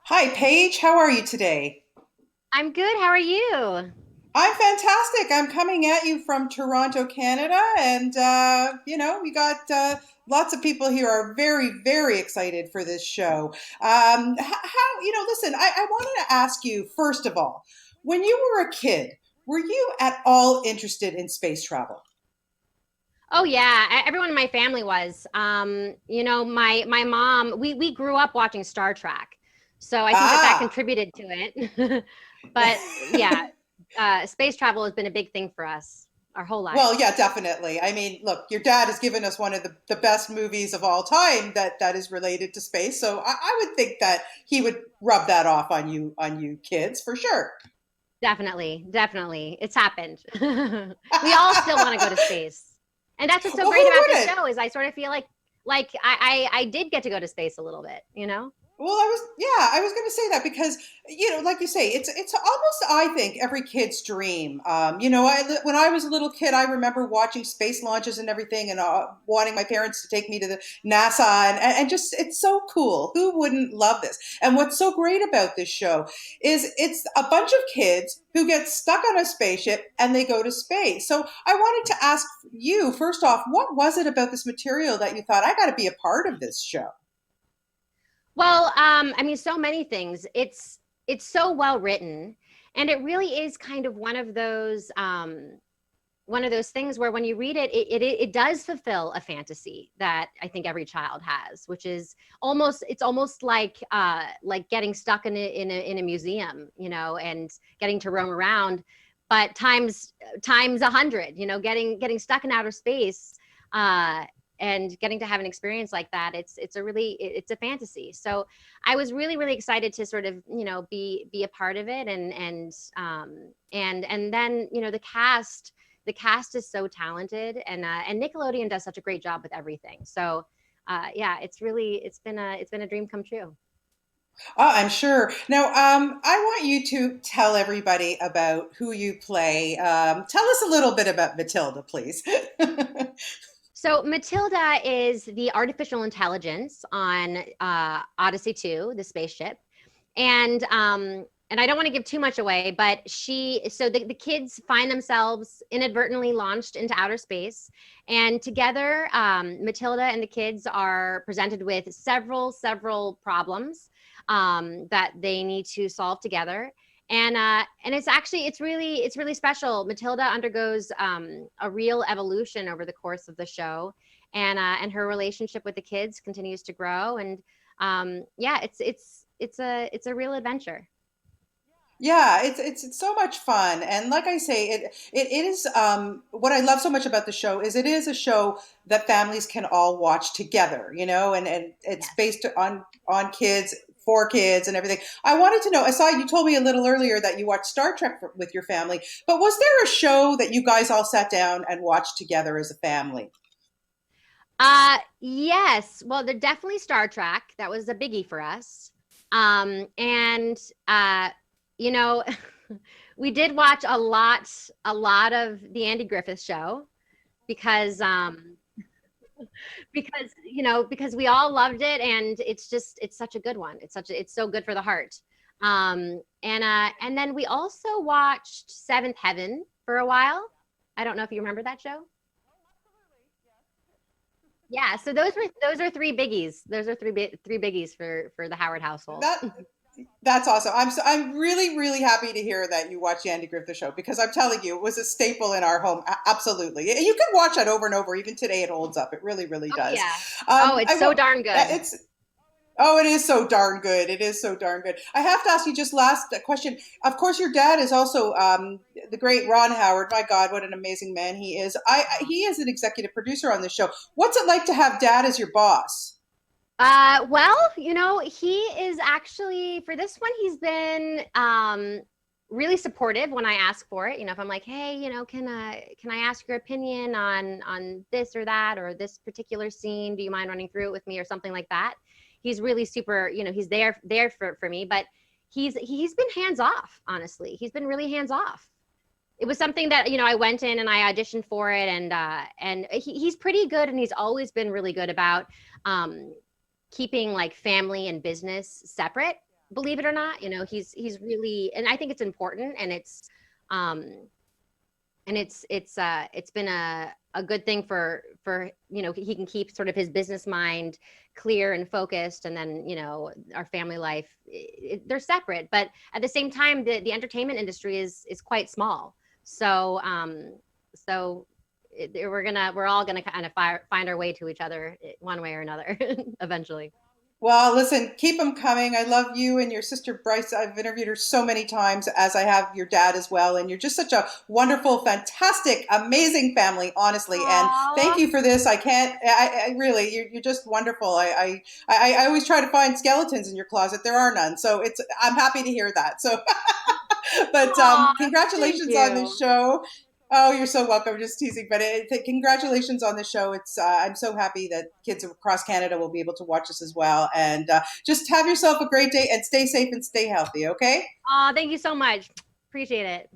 Hi, Paige. How are you today? I'm good. How are you? I'm fantastic. I'm coming at you from Toronto, Canada, and we got lots of people here are very, very excited for this show. Listen, I wanted to ask you first of all, when you were a kid, were you at all interested in space travel? Oh yeah, everyone in my family was. My mom, we grew up watching Star Trek, so I think that Ah. contributed to it. But yeah, space travel has been a big thing for us our whole Well, lives. yeah, definitely. I mean, look, your dad has given us one of the best movies of all time that is related to space. So I would think that he would rub that off on you kids for sure. Definitely, definitely, it's happened. We all still want to go to space, and that's what's so Well, great who about this wouldn't? show is I sort of feel like I did get to go to space a little bit, you know? Well, I was going to say that because, like you say, it's almost, I think, every kid's dream. When I was a little kid, I remember watching space launches and everything, and wanting my parents to take me to the NASA, and just it's so cool. Who wouldn't love this? And what's so great about this show is it's a bunch of kids who get stuck on a spaceship and they go to space. So I wanted to ask you first off, what was it about this material that you thought I got to be a part of this show? Well, I mean, so many things. It's so well written, and it really is kind of one of those things where when you read it, it does fulfill a fantasy that I think every child has, which is almost like getting stuck in a museum, and getting to roam around, but times 100, getting stuck in outer space. And getting to have an experience like that, it's a fantasy. So I was really really excited to sort of be a part of it, and then the cast is so talented, and Nickelodeon does such a great job with everything. So yeah, it's been a dream come true. Oh, I'm sure. Now, I want you to tell everybody about who you play. Tell us a little bit about Matilda, please. So Matilda is the artificial intelligence on Odyssey 2, the spaceship. And I don't want to give too much away, but the kids find themselves inadvertently launched into outer space, and together, Matilda and the kids are presented with several problems that they need to solve together. And it's really special. Matilda undergoes a real evolution over the course of the show, and her relationship with the kids continues to grow. And yeah, it's a real adventure. Yeah, it's so much fun, and like I say, it is what I love so much about the show is it is a show that families can all watch together, and it's Yes. based on kids for kids and everything. I wanted to know. I saw you told me a little earlier that you watched Star Trek with your family, but was there a show that you guys all sat down and watched together as a family? Yes. Well, they're definitely Star Trek. That was a biggie for us. And you know, we did watch a lot of the Andy Griffith Show because because we all loved it, and it's such a good one. It's so good for the heart. And then we also watched Seventh Heaven for a while. I don't know if you remember that show. Yeah, so those are three biggies. Those are three biggies for the Howard household. That That's awesome. I'm really really happy to hear that you watch the Andy Griffith Show because I'm telling you, it was a staple in our home. Absolutely, you can watch that over and over. Even today, it holds up. It really really Oh does. yeah. Oh, it's I so want darn good. it's Oh, it is so darn good. It is so darn good. I have to ask you just last question. Of course, your dad is also the great Ron Howard. My God, what an amazing man he is. He is an executive producer on this show. What's it like to have dad as your boss? Well, he is actually for this one. He's been really supportive when I ask for it. If I'm like, hey, can I ask your opinion on this or that or this particular scene? Do you mind running through it with me or something like that? He's really super. He's there for me, but he's been hands off. Honestly, he's been really hands off. It was something that I went in and I auditioned for it, and he's pretty good, and he's always been really good about keeping like family and business separate. believe it or not, he's really, and I think it's important, um it's been a good thing for he can keep sort of his business mind clear and focused, and then our family life, they're separate, but at the same time the entertainment industry is quite small. So so we're all gonna kind of find our way to each other one way or another eventually. Well, listen, keep them coming. I love you and your sister Bryce. I've interviewed her so many times, as I have your dad as well. And you're just such a wonderful, fantastic, amazing family, honestly. And thank Aww. you for this. I can't, I really, you're just wonderful. I always try to find skeletons in your closet. There are none. So I'm happy to hear that. So, but Aw, thank congratulations on this you. show. Oh, you're so welcome. Just teasing, but congratulations on the show. I'm so happy that kids across Canada will be able to watch this as well. And just have yourself a great day and stay safe and stay healthy. Okay. Aw, thank you so much. Appreciate it.